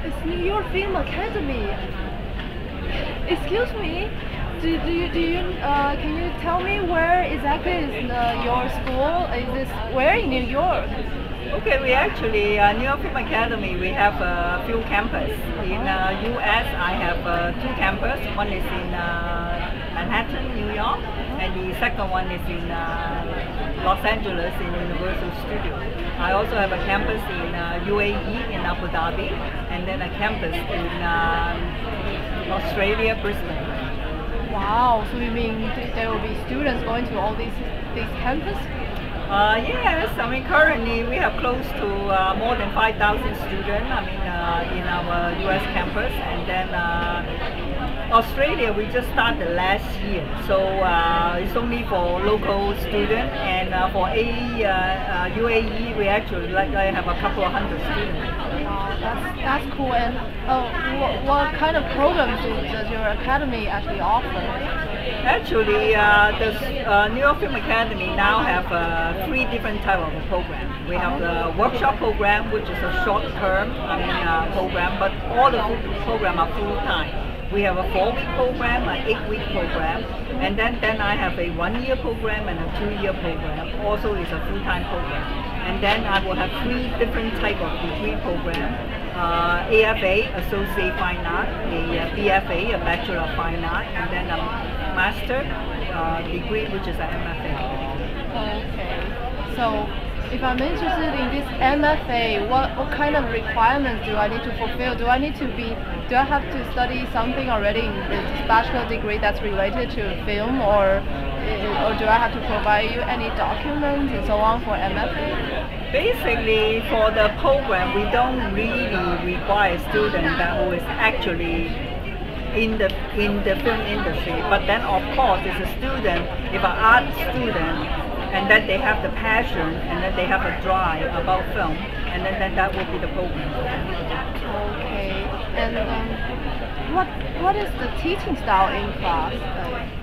It's New York Film Academy. Excuse me. Can you tell me where exactly is your school? Is this where in New York? Okay, we actually, New York Film Academy, we have a few campus. In US, I have two campus. One is in Manhattan, New York, and the second one is in Los Angeles in Universal Studio. I also have a campus in UAE in Abu Dhabi, and then a campus in Australia, Brisbane. Wow, so you mean there will be students going to all these campus? Yes, I mean currently we have close to more than 5,000 students. I mean in our US campus, and then Australia we just started last year, so it's only for local students, and for UAE we actually I have a couple of hundred students. Wow, that's cool. And what kind of programs does your academy actually offer? Actually, the New York Film Academy now have three different type of programs. We have the workshop program, which is a short-term program, but all the program are full-time. We have a 4-week program, an 8-week program, and then I have a 1-year program and a 2-year program. Also, is a full-time program. And then I will have 3 different type of degree program. AFA, Associate Fine Art, a BFA, a Bachelor of Fine Art, and then a Master degree, which is an MFA. Okay. So, if I'm interested in this MFA, what kind of requirements do I need to fulfill? Do I have to study something already in this bachelor degree that's related to film, or do I have to provide you any documents and so on for MFA? Basically, for the program, we don't really require a student who is actually in the film industry. But then, of course, it's a student, if an art student, and then they have the passion, and then they have a drive about film, and then that will be the program. Okay. And what is the teaching style in class?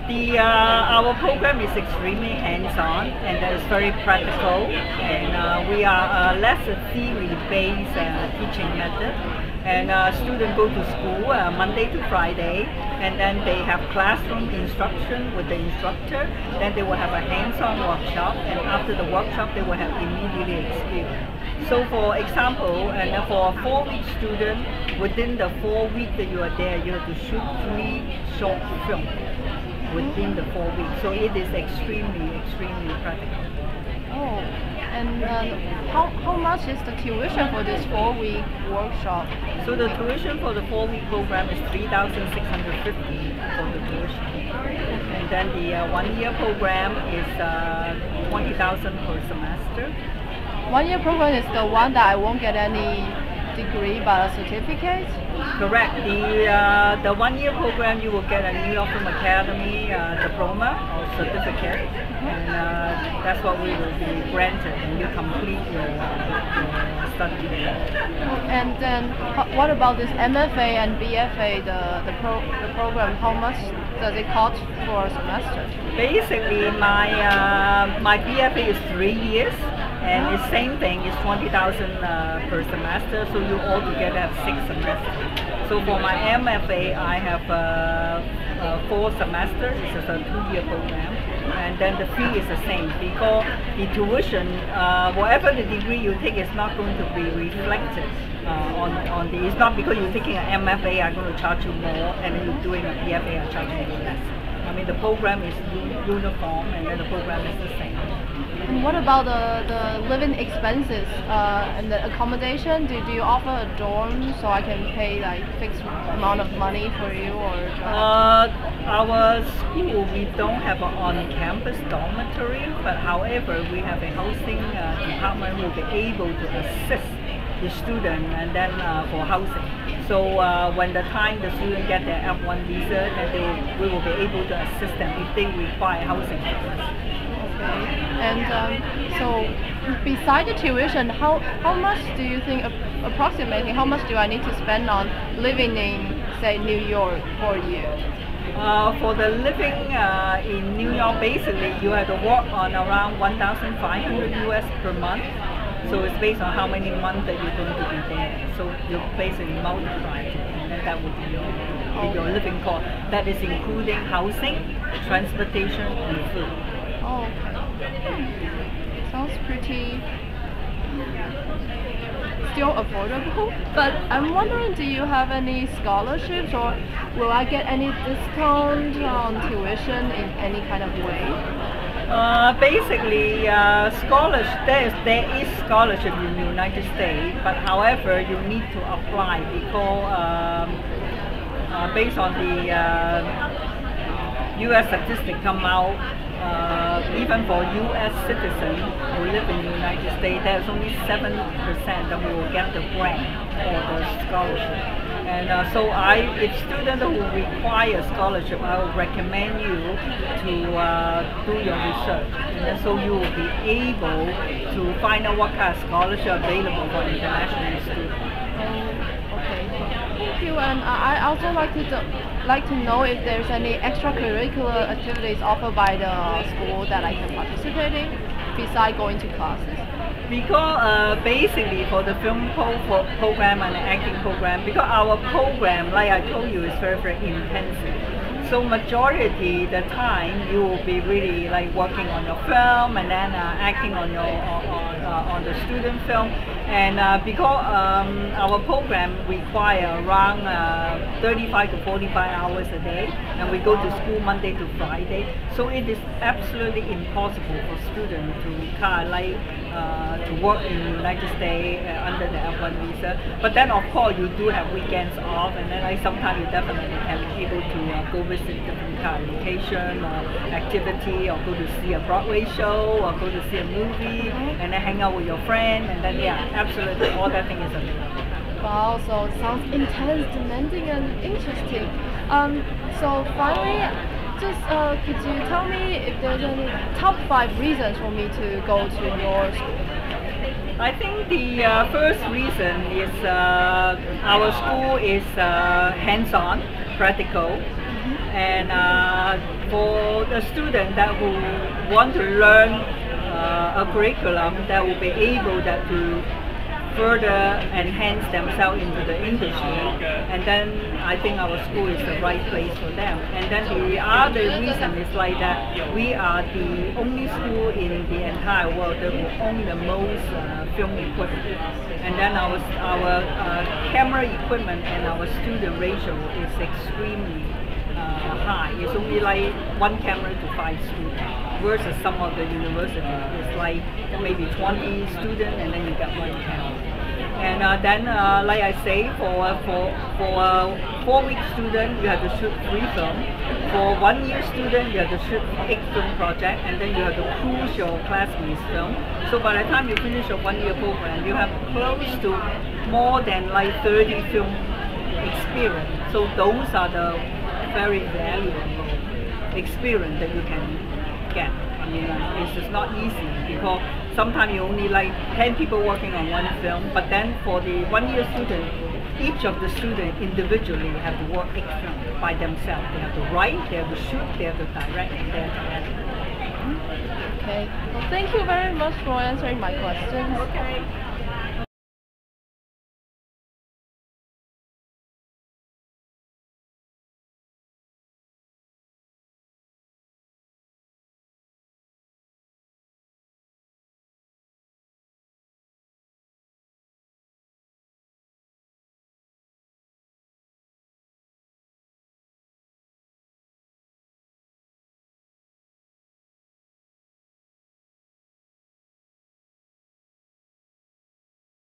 Our program is extremely hands-on, and that is very practical, and we are less a theory-based teaching method. And students go to school Monday to Friday, and then they have classroom instruction with the instructor. Then they will have a hands-on workshop, and after the workshop, they will have immediately experience. So, for example, and for a 4-week student, within the 4 weeks that you are there, you have to shoot 3 short films within the 4 weeks. So it is extremely practical. Oh. And how much is the tuition for this 4-week workshop? So the tuition for the 4-week program is $3,650 for the tuition. And then the 1-year program is $20,000 per semester. 1-year program is the one that I won't get any degree but a certificate? Correct. The 1-year program you will get a New York Film Academy diploma or certificate, and that's what we will be granted when you complete your study. And then what about this MFA and BFA, the program? How much does it cost for a semester? Basically, my BFA is 3 years. And the same thing is $20,000 per semester, so you altogether have 6 semesters. So for my MFA, I have 4 semesters. It's a 2-year program, and then the fee is the same because the tuition, whatever the degree you take, is not going to be reflected on the. It's not because you're taking an MFA, I'm going to charge you more, and then you're doing a BFA, I'm charging you less. I mean, the program is uniform, and then the program is the same. And what about the living expenses and the accommodation? Do you offer a dorm so I can pay like fixed amount of money for you, or? Our school, we don't have an on-campus dormitory, but however we have a housing department who will be able to assist the student and then for housing. So when the time the student get their F1 visa, then we will be able to assist them if they require housing. Okay. And so, beside the tuition, how much do you think, approximately, how much do I need to spend on living in, say, New York for a year? For the living in New York, basically, you have to work on around 1,500 US per month. So it's based on how many months that you're going to be there. So you basically multiply it, and then that would be your living cost. That is including housing, transportation, and food. Oh, okay. Sounds pretty still affordable. But I'm wondering, do you have any scholarships, or will I get any discount on tuition in any kind of way? Basically, there is scholarship in the United States, but however, you need to apply because based on the U.S. statistics come out, even for U.S. citizens who live in the United States, there's only 7% that will get the grant or the scholarship. And so if students who require scholarship, I would recommend you to do your research. And then so you will be able to find out what kind of scholarship available for international students. Okay, thank you. And I also like to know if there's any extracurricular activities offered by the school that I can participate in besides going to classes. Because basically for the film program and the acting program, because our program, like I told you, is very, very intensive. So majority the time you will be really like working on your film and then acting on your on the student film. And because our program require around 35 to 45 hours a day, and we go to school Monday to Friday, so it is absolutely impossible for students to kind of like to work in the United States under the F1 visa. But then of course you do have weekends off, and then like sometimes you definitely can be able to go visit different kind of location or activity, or go to see a Broadway show, or go to see a movie, and then hang out with your friend, and then absolutely all that thing is available. Wow, so it sounds intense, demanding, and interesting. So finally, just could you tell me if there's any top 5 reasons for me to go to your school? I think the first reason is our school is hands-on, practical, and for the student that who want to learn a curriculum that will be able to further enhance themselves into the industry, and then I think our school is the right place for them. And then the other reason is like that we are the only school in the entire world that will own the most film equipment, and then our camera equipment and our student ratio is extremely high. It's only like 1 camera to 5 students, versus some of the universities it's like maybe 20 students and then you got 1 camera. And then like I say, for a 4-week student you have to shoot 3 films. For 1-year student you have to shoot 8 film projects, and then you have to cruise your classmates' film. So by the time you finish your 1-year program, you have close to more than like 30 film experience. So those are the very valuable experience that you can get. I mean, it's just not easy because sometimes you only like 10 people working on 1 film, but then for the 1-year student, each of the students individually have to work 8 films by themselves. They have to write, they have to shoot, they have to direct, and they have to edit. Okay. Well, thank you very much for answering my questions. Okay.